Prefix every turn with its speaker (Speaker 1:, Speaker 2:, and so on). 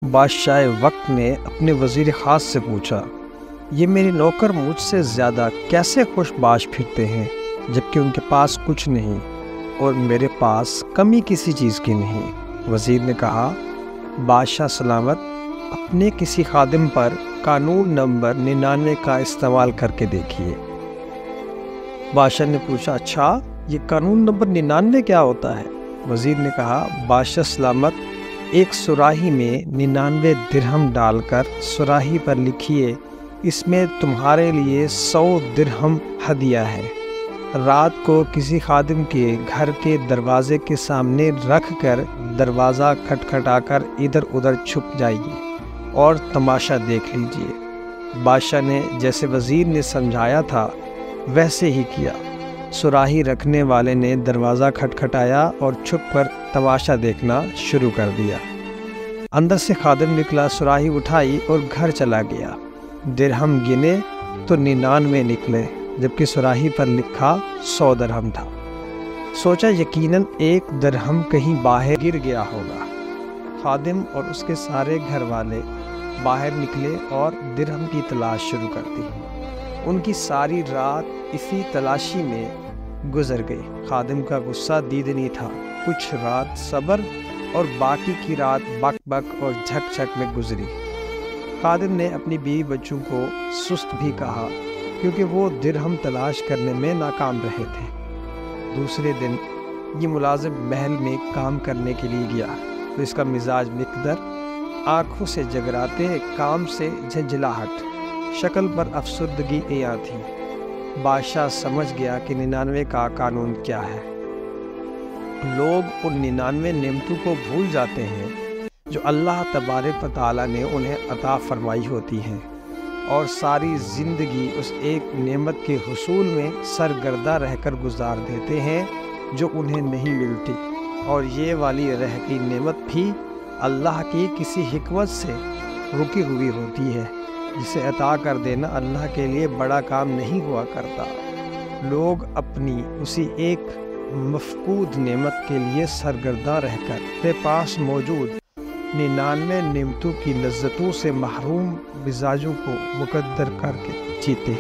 Speaker 1: بادشاہ وقت نے اپنے وزیر خاص سے پوچھا، یہ میرے نوکر مجھ سے زیادہ کیسے خوش باش پھرتے ہیں جبکہ ان کے پاس کچھ نہیں اور میرے پاس کمی کسی چیز کی نہیں؟ وزیر نے کہا، بادشاہ سلامت، اپنے کسی خادم پر قانون نمبر 99 کا استعمال کر کے دیکھیے۔ بادشاہ نے پوچھا، اچھا یہ قانون نمبر 99 کیا ہوتا ہے؟ وزیر نے کہا، بادشاہ سلامت، ایک سراہی میں 99 درہم ڈال کر سراہی پر لکھیے، اس میں تمہارے لیے 100 درہم ہدیہ ہے۔ رات کو کسی خادم کے گھر کے دروازے کے سامنے رکھ کر دروازہ کھٹکھٹا کر ادھر ادھر چھپ جائیے اور تماشا دیکھ لیجیے۔ بادشاہ نے جیسے وزیر نے سمجھایا تھا ویسے ہی کیا۔ سراہی رکھنے والے نے دروازہ کھٹکھٹایا اور چھپ کر تماشا دیکھنا شروع کر دیا۔ اندر سے خادم نکلا، سراہی اٹھائی اور گھر چلا گیا۔ درہم گنے تو 99 نکلے جبکہ سراہی پر لکھا 100 درہم تھا۔ سوچا یقیناً 1 درہم کہیں باہر گر گیا ہوگا۔ خادم اور اس کے سارے گھر والے باہر نکلے اور درہم کی تلاش شروع کر دی۔ ان کی ساری رات اسی تلاشی میں گزر گئی۔ خادم کا غصہ دیدنی تھا۔ کچھ رات صبر اور باقی کی رات بک بک اور جھک جھک میں گزری۔ خادم نے اپنی بیوی بچوں کو سست بھی کہا کیونکہ وہ درہم تلاش کرنے میں ناکام رہے تھے۔ دوسرے دن یہ ملازم محل میں کام کرنے کے لیے گیا تو اس کا مزاج مقدر، آنکھوں سے جگراتے، کام سے جھنجھلاہٹ، شکل پر افسردگی عیاں تھی۔ بادشاہ سمجھ گیا کہ 99 کا قانون کیا ہے۔ لوگ ان 99 نعمتوں کو بھول جاتے ہیں جو اللہ تبارک و تعالیٰ نے انہیں عطا فرمائی ہوتی ہیں، اور ساری زندگی اس ایک نعمت کے حصول میں سرگردہ رہ کر گزار دیتے ہیں جو انہیں نہیں ملتی، اور یہ والی رہ گئی نعمت بھی اللہ کی کسی حکمت سے رکی ہوئی ہوتی ہے، جسے عطا کر دینا اللہ کے لیے بڑا کام نہیں ہوا کرتا۔ لوگ اپنی اسی ایک مفقود نعمت کے لیے سرگردہ رہ کر اپنے پاس موجود 99 نعمتوں کی لذتوں سے محروم مزاجوں کو مقدر کر کے جیتے۔